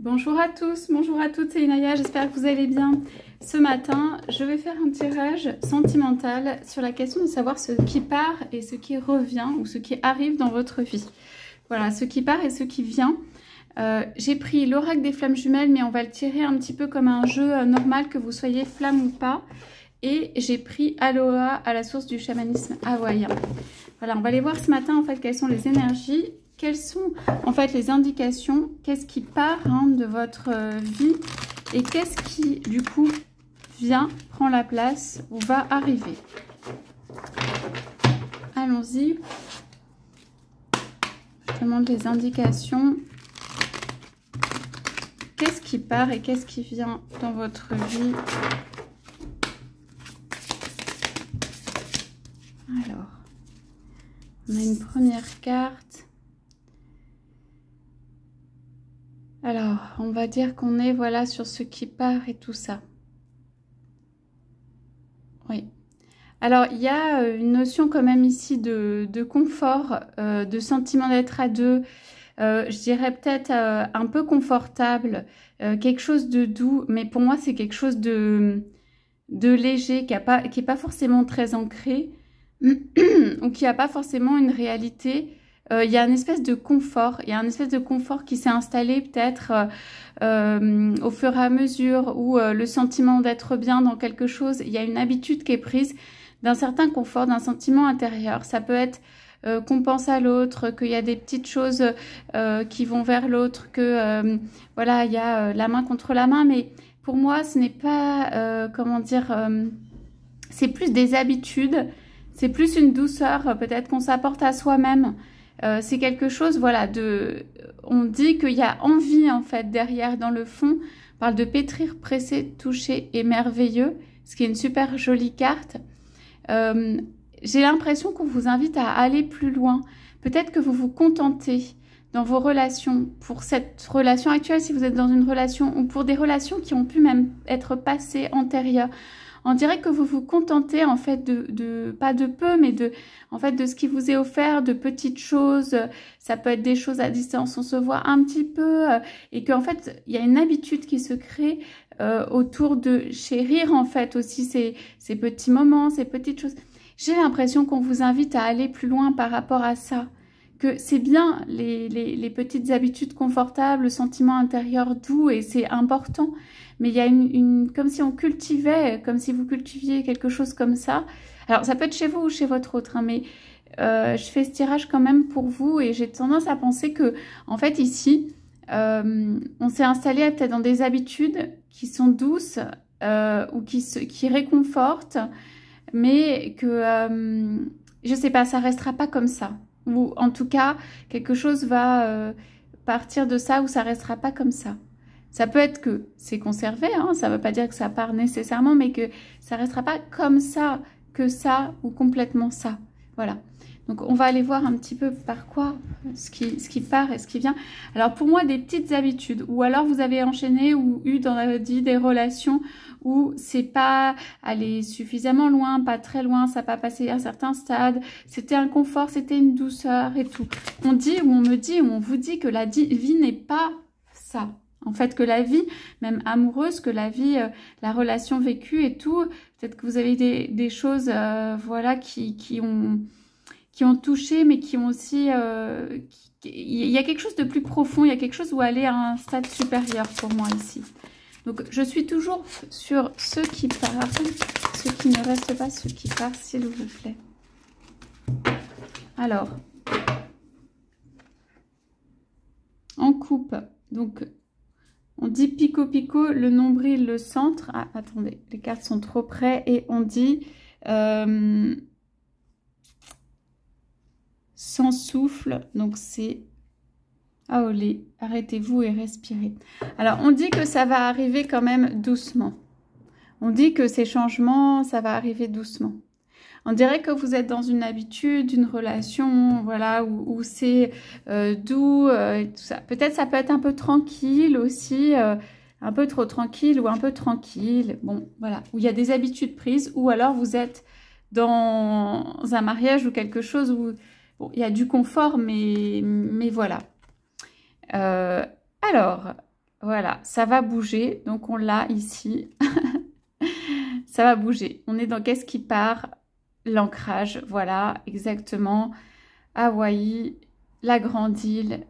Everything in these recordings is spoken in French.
Bonjour à tous, bonjour à toutes, c'est Inaya, j'espère que vous allez bien. Ce matin, je vais faire un tirage sentimental sur la question de savoir ce qui part et ce qui revient ou ce qui arrive dans votre vie. Voilà, ce qui part et ce qui vient. J'ai pris l'oracle des flammes jumelles, mais on va le tirer un petit peu comme un jeu normal, que vous soyez flamme ou pas. Et j'ai pris Aloha à la source du chamanisme hawaïen. Voilà, on va aller voir ce matin en fait quelles sont les énergies. Quelles sont en fait les indications, qu'est-ce qui part de votre vie et qu'est-ce qui du coup vient, prend la place ou va arriver. Allons-y. Je demande les indications. Qu'est-ce qui part et qu'est-ce qui vient dans votre vie? Alors, on a une première carte. Alors, on va dire qu'on est voilà sur ce qui part et tout ça. Oui. Alors, il y a une notion quand même ici de confort, de sentiment d'être à deux. Je dirais peut-être un peu confortable, quelque chose de doux, mais pour moi c'est quelque chose de léger, qui est pas forcément très ancré, ou qui n'a pas forcément une réalité. Il y a une espèce de confort, qui s'est installé peut-être au fur et à mesure où le sentiment d'être bien dans quelque chose, il y a une habitude qui est prise d'un certain confort, d'un sentiment intérieur. Ça peut être qu'on pense à l'autre, qu'il y a des petites choses qui vont vers l'autre, que voilà, il y a la main contre la main, mais pour moi ce n'est pas, comment dire, c'est plus des habitudes, c'est plus une douceur peut-être qu'on s'apporte à soi-même. C'est quelque chose, voilà, on dit qu'il y a envie en fait derrière, dans le fond. On parle de pétrir, presser, toucher et merveilleux, ce qui est une super jolie carte. J'ai l'impression qu'on vous invite à aller plus loin. Peut-être que vous vous contentez dans vos relations, pour cette relation actuelle, si vous êtes dans une relation, ou pour des relations qui ont pu même être passées, antérieures. On dirait que vous vous contentez en fait pas de peu, mais en fait de ce qui vous est offert, de petites choses. Ça peut être des choses à distance, on se voit un petit peu, et qu'en fait il y a une habitude qui se crée autour de chérir en fait aussi ces petits moments, ces petites choses. J'ai l'impression qu'on vous invite à aller plus loin par rapport à ça. Que c'est bien les petites habitudes confortables, le sentiment intérieur doux, et c'est important. Mais il y a comme si on cultivait, comme si vous cultiviez quelque chose comme ça. Alors ça peut être chez vous ou chez votre autre, mais je fais ce tirage quand même pour vous, et j'ai tendance à penser que, en fait ici, on s'est installé peut-être dans des habitudes qui sont douces ou qui réconfortent, mais que, je sais pas, ça restera pas comme ça. Ou en tout cas, quelque chose va partir de ça, ou ça restera pas comme ça. Ça peut être que c'est conservé, ça ne veut pas dire que ça part nécessairement, mais que ça restera pas comme ça, que ça, ou complètement ça. Voilà. Donc on va aller voir un petit peu par quoi, ce qui part et ce qui vient. Alors pour moi, des petites habitudes, ou alors vous avez enchaîné ou eu dans la vie des relations où c'est pas allé suffisamment loin, pas très loin, ça n'a pas passé à un certain stade, c'était un confort, c'était une douceur et tout. On dit, ou on me dit, ou on vous dit que la vie n'est pas ça. En fait, que la vie, même amoureuse, que la vie, la relation vécue et tout, peut-être que vous avez des choses, voilà, qui ont touché, mais qui ont aussi... il y a quelque chose de plus profond, il y a quelque chose où aller à un stade supérieur pour moi ici. Donc, je suis toujours sur ceux qui partent, ceux qui ne restent pas, ceux qui partent, s'il vous plaît. Alors, en coupe, donc... On dit pico pico, le nombril, le centre. Ah, attendez, les cartes sont trop près. Et on dit sans souffle. Donc c'est aolé. Arrêtez-vous et respirez. Alors on dit que ça va arriver quand même doucement. On dit que ces changements, ça va arriver doucement. On dirait que vous êtes dans une habitude, une relation, voilà, où c'est doux, et tout ça. Peut-être ça peut être un peu tranquille aussi, un peu trop tranquille ou un peu tranquille. Bon, voilà, où il y a des habitudes prises, ou alors vous êtes dans un mariage ou quelque chose où bon, il y a du confort, mais voilà. Alors, Voilà, ça va bouger. Donc, on l'a ici. Ça va bouger. On est dans qu'est-ce qui part? L'ancrage, voilà, exactement. Hawaï, la grande île.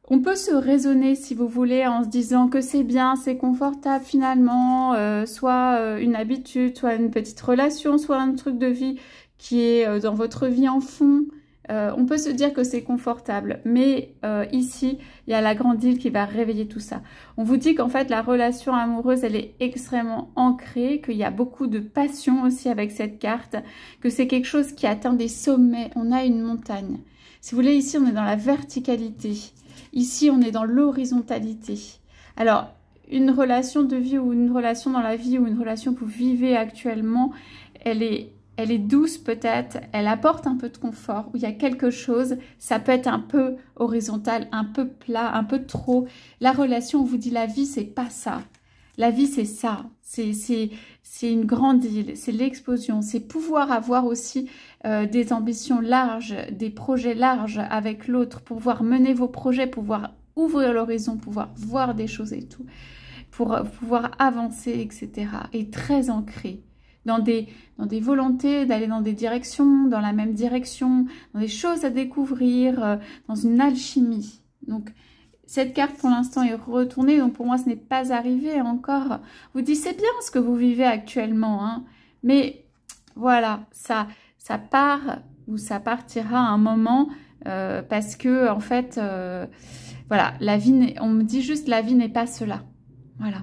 On peut se raisonner, si vous voulez, en se disant que c'est bien, c'est confortable finalement, soit une habitude, soit une petite relation, soit un truc de vie qui est dans votre vie en fond. On peut se dire que c'est confortable, mais ici, il y a la grande île qui va réveiller tout ça. On vous dit qu'en fait, la relation amoureuse, elle est extrêmement ancrée, qu'il y a beaucoup de passion aussi avec cette carte, que c'est quelque chose qui atteint des sommets. On a une montagne. Si vous voulez, ici, on est dans la verticalité. Ici, on est dans l'horizontalité. Alors, une relation de vie ou une relation dans la vie ou une relation que vous vivez actuellement, elle est douce peut-être, elle apporte un peu de confort, où il y a quelque chose, ça peut être un peu horizontal, un peu plat, un peu trop. La relation, on vous dit la vie, c'est pas ça. La vie, c'est ça. C'est une grande île, c'est l'explosion, c'est pouvoir avoir aussi des ambitions larges, des projets larges avec l'autre, pouvoir mener vos projets, pouvoir ouvrir l'horizon, pouvoir voir des choses et tout, pour pouvoir avancer, etc. Et très ancré dans des volontés d'aller dans des directions, dans la même direction, dans des choses à découvrir, dans une alchimie. Donc, cette carte, pour l'instant, est retournée. Donc, pour moi, ce n'est pas arrivé encore. Vous dites, c'est bien ce que vous vivez actuellement. Hein, mais voilà, ça part ou ça partira à un moment parce que, en fait, voilà, la vie, on me dit juste, la vie n'est pas cela. Voilà.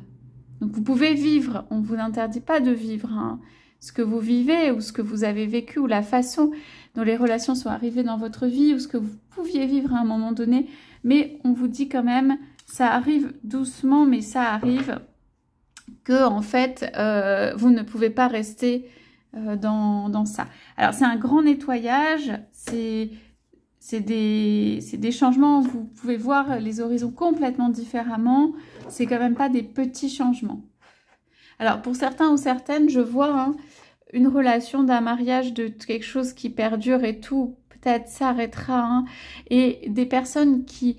Donc, vous pouvez vivre. On ne vous interdit pas de vivre hein, ce que vous vivez ou ce que vous avez vécu ou la façon dont les relations sont arrivées dans votre vie ou ce que vous pouviez vivre à un moment donné. Mais on vous dit quand même, ça arrive doucement, mais ça arrive que en fait, vous ne pouvez pas rester dans ça. Alors, c'est un grand nettoyage, c'est des changements où vous pouvez voir les horizons complètement différemment. C'est quand même pas des petits changements. Alors, pour certains ou certaines, je vois hein, une relation d'un mariage, de quelque chose qui perdure et tout, peut-être s'arrêtera. Hein, et des personnes qui,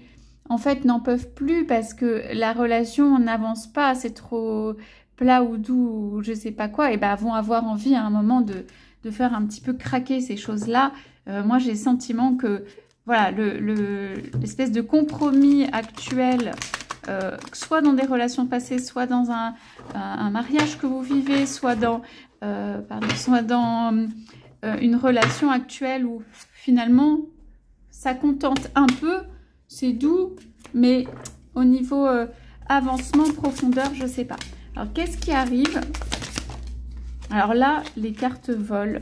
en fait, n'en peuvent plus parce que la relation n'avance pas, c'est trop plat ou doux ou je sais pas quoi, et ben vont avoir envie à un moment de faire un petit peu craquer ces choses-là. Moi, j'ai le sentiment que, voilà, l'espèce de compromis actuel, soit dans des relations passées, soit dans un mariage que vous vivez, soit dans, une relation actuelle où finalement ça contente un peu, c'est doux, mais au niveau avancement, profondeur, je sais pas. Alors qu'est-ce qui arrive? Alors là, les cartes volent,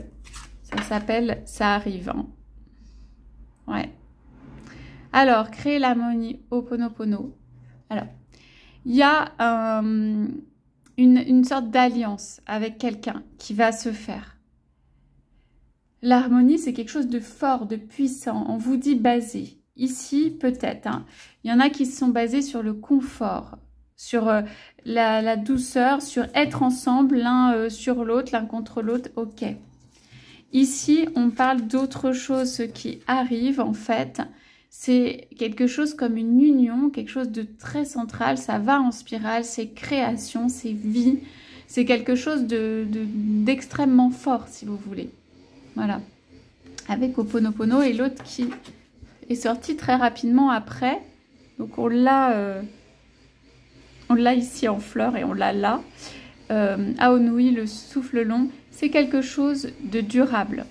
ça s'appelle ça arrive. Hein. Ouais. Alors, créer l'harmonie Ho'oponopono. Alors, il y a une sorte d'alliance avec quelqu'un qui va se faire. L'harmonie, c'est quelque chose de fort, de puissant. On vous dit basé. Ici, peut-être. Hein, il y en a qui sont basés sur le confort, sur la douceur, sur être ensemble, l'un sur l'autre, l'un contre l'autre. Ok. Ici, on parle d'autre chose. Ce qui arrive, en fait, c'est quelque chose comme une union, quelque chose de très central. Ça va en spirale, c'est création, c'est vie. C'est quelque chose d'extrêmement fort, si vous voulez. Voilà. Avec Ho'oponopono et l'autre qui est sorti très rapidement après. Donc, on l'a ici en fleurs et on l'a là. Aonui, le souffle long, c'est quelque chose de durable.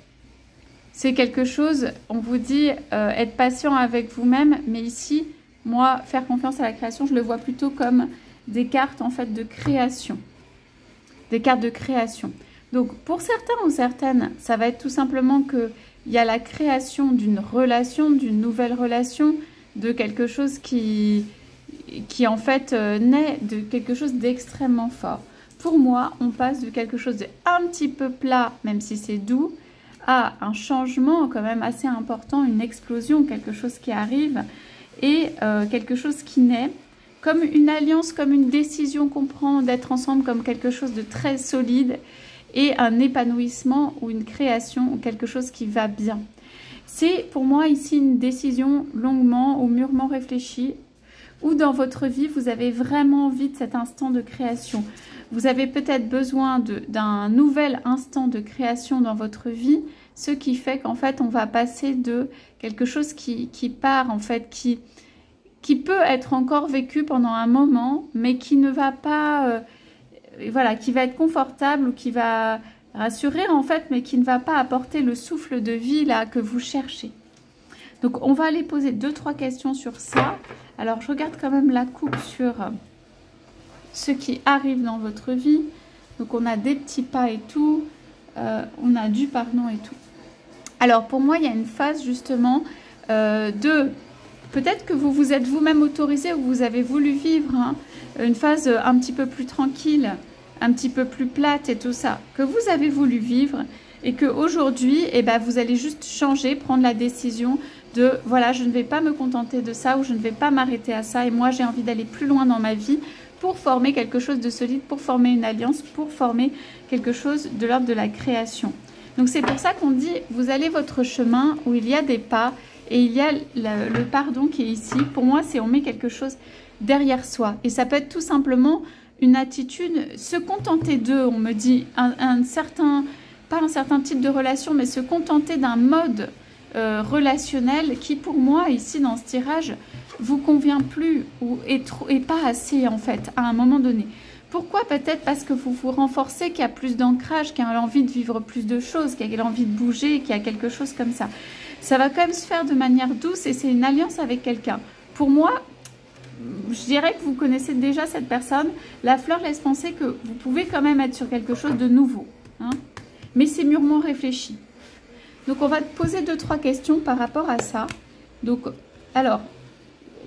C'est quelque chose, on vous dit, être patient avec vous-même, mais ici, moi, faire confiance à la création, je le vois plutôt comme des cartes, en fait, de création. Des cartes de création. Donc, pour certains ou certaines, ça va être tout simplement qu'il y a la création d'une relation, d'une nouvelle relation, de quelque chose qui en fait, naît de quelque chose d'extrêmement fort. Pour moi, on passe de quelque chose de un petit peu plat, même si c'est doux, à un changement quand même assez important, une explosion, quelque chose qui arrive et quelque chose qui naît comme une alliance, comme une décision qu'on prend d'être ensemble, comme quelque chose de très solide et un épanouissement ou une création ou quelque chose qui va bien. C'est pour moi ici une décision longuement ou mûrement réfléchie où dans votre vie, vous avez vraiment envie de cet instant de création. Vous avez peut-être besoin d'un nouvel instant de création dans votre vie, ce qui fait qu'en fait, on va passer de quelque chose qui part, en fait, qui peut être encore vécu pendant un moment, mais qui ne va pas, voilà, qui va être confortable ou qui va rassurer, en fait, mais qui ne va pas apporter le souffle de vie, là, que vous cherchez. Donc, on va aller poser 2-3 questions sur ça. Alors, je regarde quand même la coupe sur ce qui arrive dans votre vie. Donc, on a des petits pas et tout. On a du pardon et tout. Alors, pour moi, il y a une phase, justement, de... Peut-être que vous vous êtes vous-même autorisé ou vous avez voulu vivre une phase un petit peu plus tranquille, un petit peu plus plate et tout ça. Que vous avez voulu vivre et qu'aujourd'hui, eh ben, vous allez juste changer, prendre la décision de voilà, je ne vais pas me contenter de ça ou je ne vais pas m'arrêter à ça et moi j'ai envie d'aller plus loin dans ma vie pour former quelque chose de solide, pour former une alliance, pour former quelque chose de l'ordre de la création. Donc c'est pour ça qu'on dit vous allez votre chemin où il y a des pas et il y a le pardon qui est ici. Pour moi c'est on met quelque chose derrière soi et ça peut être tout simplement une attitude, se contenter d'eux, on me dit un certain, pas un certain type de relation mais se contenter d'un mode relationnel qui pour moi ici dans ce tirage vous convient plus ou est pas assez en fait à un moment donné. Pourquoi? Peut-être parce que vous vous renforcez, qu'il y a plus d'ancrage, qu'il y a l'envie de vivre plus de choses, qu'il y a l'envie de bouger, qu'il y a quelque chose comme ça. Ça va quand même se faire de manière douce et c'est une alliance avec quelqu'un. Pour moi, je dirais que vous connaissez déjà cette personne. La fleur laisse penser que vous pouvez quand même être sur quelque chose de nouveau, hein, mais c'est mûrement réfléchi. Donc, on va te poser 2-3 questions par rapport à ça. Donc, alors,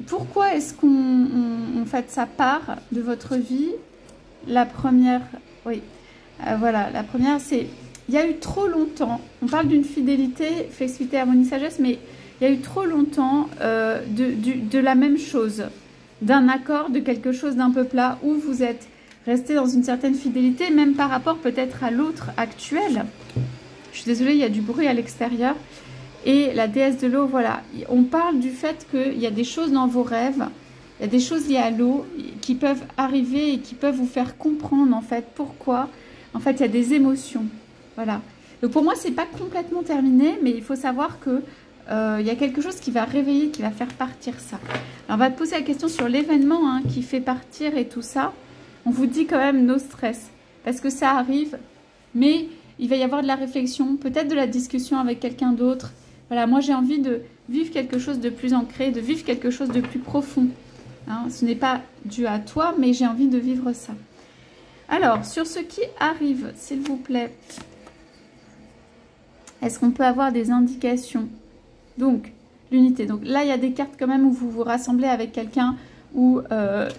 pourquoi est-ce qu'on fait ça part de votre vie? La première, oui, voilà, la première, c'est, il y a eu trop longtemps, on parle d'une fidélité, flexibilité, harmonie, sagesse, mais il y a eu trop longtemps de la même chose, d'un accord, de quelque chose d'un peu plat, où vous êtes resté dans une certaine fidélité, même par rapport peut-être à l'autre actuel. Je suis désolée, il y a du bruit à l'extérieur. Et la déesse de l'eau, voilà. On parle du fait qu'il y a des choses dans vos rêves, il y a des choses liées à l'eau qui peuvent arriver et qui peuvent vous faire comprendre, en fait, pourquoi. En fait, il y a des émotions. Voilà. Donc, pour moi, c'est pas complètement terminé, mais il faut savoir que il y a quelque chose qui va réveiller, qui va faire partir ça. Alors, on va te poser la question sur l'événement qui fait partir et tout ça. On vous dit quand même no stress, parce que ça arrive, mais... il va y avoir de la réflexion, peut-être de la discussion avec quelqu'un d'autre. Voilà, moi j'ai envie de vivre quelque chose de plus ancré, de vivre quelque chose de plus profond. Hein, ce n'est pas dû à toi, mais j'ai envie de vivre ça. Alors, sur ce qui arrive, s'il vous plaît, est-ce qu'on peut avoir des indications? Donc, l'unité. Donc là, il y a des cartes quand même où vous vous rassemblez avec quelqu'un où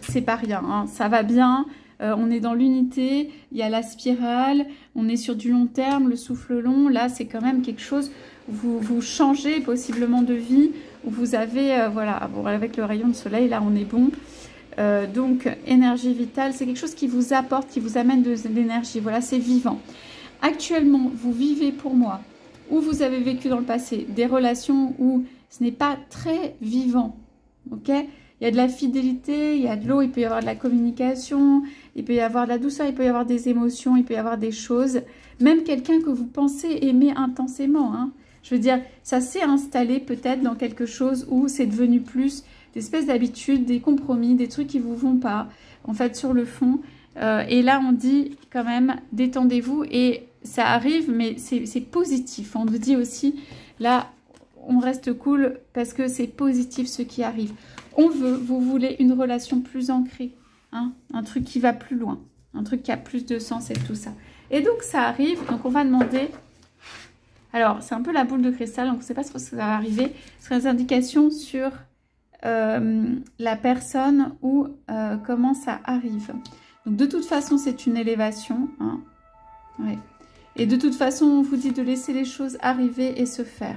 c'est pas rien. Hein, ça va bien. On est dans l'unité, il y a la spirale, on est sur du long terme, le souffle long. Là, c'est quand même quelque chose où vous changez possiblement de vie, où vous avez, voilà, bon, avec le rayon de soleil, là, on est bon. Donc, énergie vitale, c'est quelque chose qui vous apporte, qui vous amène de l'énergie. Voilà, c'est vivant. Actuellement, vous vivez pour moi, ou vous avez vécu dans le passé, des relations où ce n'est pas très vivant, ok ? Il y a de la fidélité, il y a de l'eau, il peut y avoir de la communication, il peut y avoir de la douceur, il peut y avoir des émotions, il peut y avoir des choses. Même quelqu'un que vous pensez aimer intensément. Hein. Je veux dire, ça s'est installé peut-être dans quelque chose où c'est devenu plus des espèces d'habitudes, des compromis, des trucs qui ne vous vont pas, en fait, sur le fond. Et là, on dit quand même, détendez-vous. Et ça arrive, mais c'est positif. On vous dit aussi, là, on reste cool parce que c'est positif ce qui arrive. Vous voulez une relation plus ancrée, hein, un truc qui va plus loin, un truc qui a plus de sens et tout ça. Et donc ça arrive, donc on va demander, alors c'est un peu la boule de cristal, donc on ne sait pas ce que ça va arriver, ce serait des indications sur la personne ou comment ça arrive. Donc de toute façon c'est une élévation, hein, ouais. Et de toute façon on vous dit de laisser les choses arriver et se faire.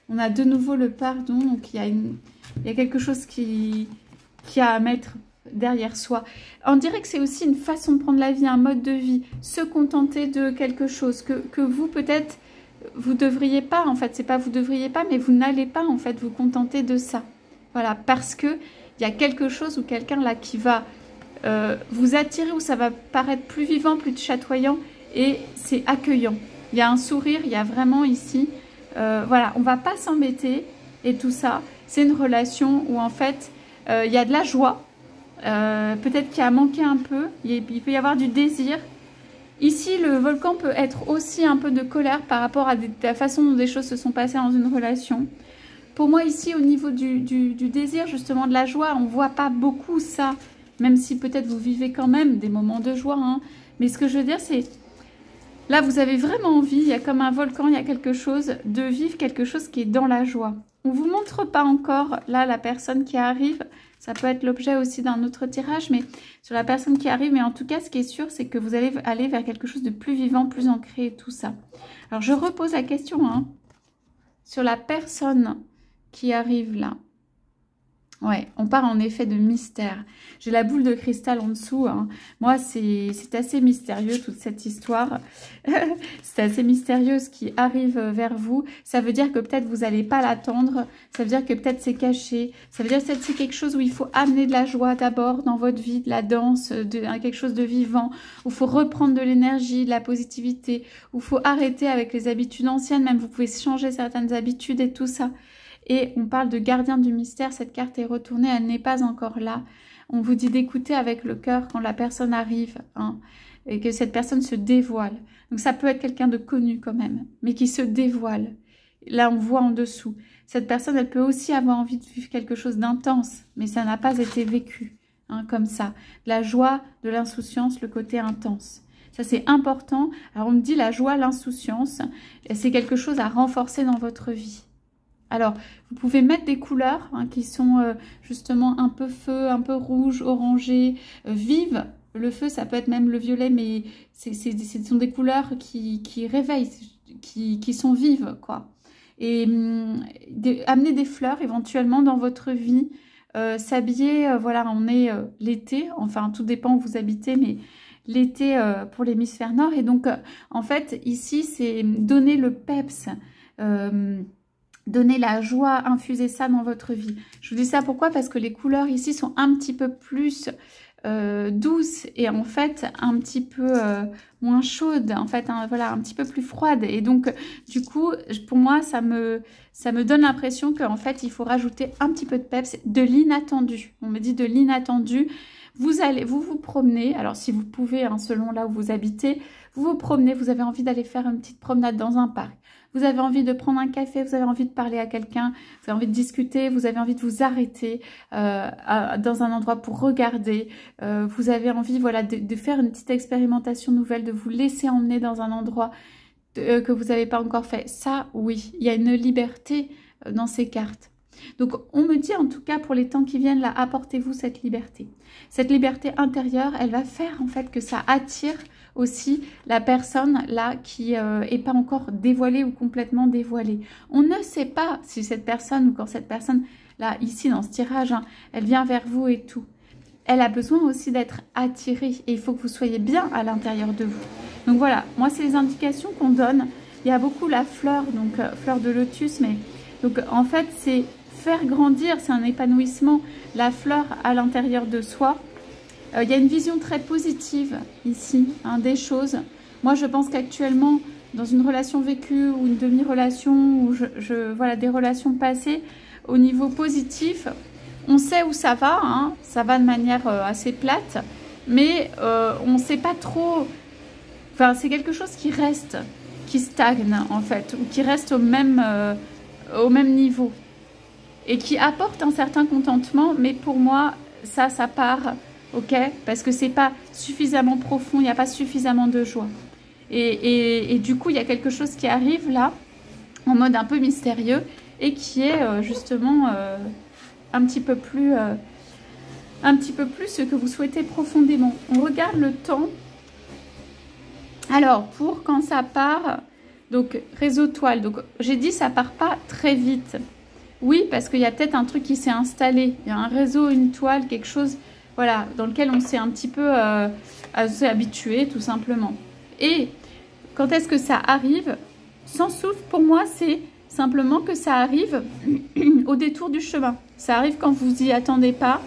On a de nouveau le pardon, donc il y a quelque chose qui a à mettre derrière soi. On dirait que c'est aussi une façon de prendre la vie, un mode de vie, se contenter de quelque chose que vous peut-être, vous devriez pas, en fait, c'est pas vous devriez pas, mais vous n'allez pas en fait vous contenter de ça. Voilà, parce que il y a quelque chose ou quelqu'un là qui va vous attirer, où ça va paraître plus vivant, plus chatoyant, et c'est accueillant. Il y a un sourire, il y a vraiment ici, voilà, on va pas s'embêter, et tout ça, c'est une relation où en fait, il y a de la joie, peut-être qu'il a manqué un peu, il peut y avoir du désir. Ici, le volcan peut être aussi un peu de colère par rapport à la façon dont des choses se sont passées dans une relation. Pour moi, ici, au niveau du désir, justement, de la joie, on ne voit pas beaucoup ça, même si peut-être vous vivez quand même des moments de joie. Hein. Mais ce que je veux dire, c'est... Là, vous avez vraiment envie, il y a comme un volcan, il y a quelque chose, de vivre quelque chose qui est dans la joie. On ne vous montre pas encore, là, la personne qui arrive. Ça peut être l'objet aussi d'un autre tirage, mais sur la personne qui arrive. Mais en tout cas, ce qui est sûr, c'est que vous allez aller vers quelque chose de plus vivant, plus ancré et tout ça. Alors, je repose la question hein, sur la personne qui arrive là. Ouais, on part en effet de mystère. J'ai la boule de cristal en dessous. Hein. Moi, c'est assez mystérieux toute cette histoire. C'est assez mystérieux ce qui arrive vers vous. Ça veut dire que peut-être vous n'allez pas l'attendre. Ça veut dire que peut-être c'est caché. Ça veut dire que c'est quelque chose où il faut amener de la joie d'abord dans votre vie, de la danse, quelque chose de vivant. Où il faut reprendre de l'énergie, de la positivité. Où il faut arrêter avec les habitudes anciennes. Même vous pouvez changer certaines habitudes et tout ça. Et on parle de gardien du mystère, cette carte est retournée, elle n'est pas encore là. On vous dit d'écouter avec le cœur quand la personne arrive, hein, et que cette personne se dévoile. Donc ça peut être quelqu'un de connu quand même, mais qui se dévoile. Là, on voit en dessous. Cette personne, elle peut aussi avoir envie de vivre quelque chose d'intense, mais ça n'a pas été vécu, hein, comme ça. De la joie, de l'insouciance, le côté intense. Ça, c'est important. Alors, on me dit la joie, l'insouciance, c'est quelque chose à renforcer dans votre vie. Alors, vous pouvez mettre des couleurs hein, qui sont justement un peu feu, un peu rouge, orangé, vives. Le feu, ça peut être même le violet, mais ce sont des couleurs qui réveillent, qui sont vives, quoi. Et amener des fleurs éventuellement dans votre vie, s'habiller, voilà, on est l'été, enfin, tout dépend où vous habitez, mais l'été pour l'hémisphère nord. Et donc, en fait, ici, c'est donner le peps, donner la joie, infuser ça dans votre vie. Je vous dis ça pourquoi? Parce que les couleurs ici sont un petit peu plus douces et en fait un petit peu moins chaudes, en fait, hein, voilà, un petit peu plus froides. Et donc, du coup, pour moi, ça me donne l'impression qu'en fait, il faut rajouter un petit peu de peps, de l'inattendu. On me dit de l'inattendu. Vous vous promenez, alors si vous pouvez, hein, selon là où vous habitez, vous vous promenez, vous avez envie d'aller faire une petite promenade dans un parc. Vous avez envie de prendre un café, vous avez envie de parler à quelqu'un, vous avez envie de discuter, vous avez envie de vous arrêter dans un endroit pour regarder. Vous avez envie, voilà, de faire une petite expérimentation nouvelle, de vous laisser emmener dans un endroit que vous n'avez pas encore fait. Ça, oui, il y a une liberté dans ces cartes. Donc, on me dit en tout cas pour les temps qui viennent, là, apportez-vous cette liberté. Cette liberté intérieure, elle va faire en fait que ça attire aussi la personne là qui n'est pas encore dévoilée ou complètement dévoilée. On ne sait pas si cette personne ou quand cette personne, là, ici dans ce tirage, hein, elle vient vers vous et tout. Elle a besoin aussi d'être attirée et il faut que vous soyez bien à l'intérieur de vous. Donc voilà, moi c'est les indications qu'on donne. Il y a beaucoup la fleur, donc fleur de lotus, mais donc en fait c'est faire grandir, c'est un épanouissement, la fleur à l'intérieur de soi. Il y a une vision très positive ici, hein, des choses. Moi, je pense qu'actuellement, dans une relation vécue ou une demi-relation, ou voilà, des relations passées, au niveau positif, on sait où ça va, hein, ça va de manière assez plate, mais on ne sait pas trop... Enfin, c'est quelque chose qui reste, qui stagne en fait, ou qui reste au même niveau. Et qui apporte un certain contentement, mais pour moi, ça part, ok? Parce que c'est pas suffisamment profond, il n'y a pas suffisamment de joie. Et du coup, il y a quelque chose qui arrive là, en mode un peu mystérieux, et qui est justement un petit peu plus ce que vous souhaitez profondément. On regarde le temps. Alors, pour quand ça part, donc réseau toile, donc j'ai dit ça part pas très vite. Oui, parce qu'il y a peut-être un truc qui s'est installé. Il y a un réseau, une toile, quelque chose, voilà, dans lequel on s'est un petit peu habitué, tout simplement. Et quand est-ce que ça arrive? Sans souffle, pour moi, simplement que ça arrive au détour du chemin. Ça arrive quand vous y attendez pas.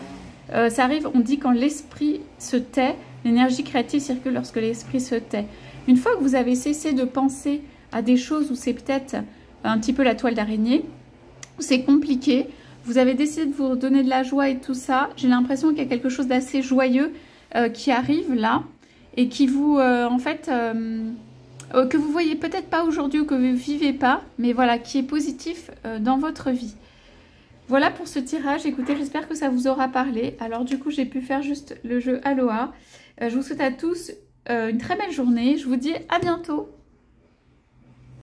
Ça arrive, on dit, quand l'esprit se tait. L'énergie créative circule lorsque l'esprit se tait. Une fois que vous avez cessé de penser à des choses où c'est peut-être un petit peu la toile d'araignée, où c'est compliqué, vous avez décidé de vous donner de la joie et tout ça, j'ai l'impression qu'il y a quelque chose d'assez joyeux qui arrive là et qui vous, en fait, que vous voyez peut-être pas aujourd'hui ou que vous vivez pas, mais voilà, qui est positif dans votre vie. Voilà pour ce tirage. Écoutez, j'espère que ça vous aura parlé. Alors du coup, j'ai pu faire juste le jeu Aloha. Je vous souhaite à tous une très belle journée. Je vous dis à bientôt.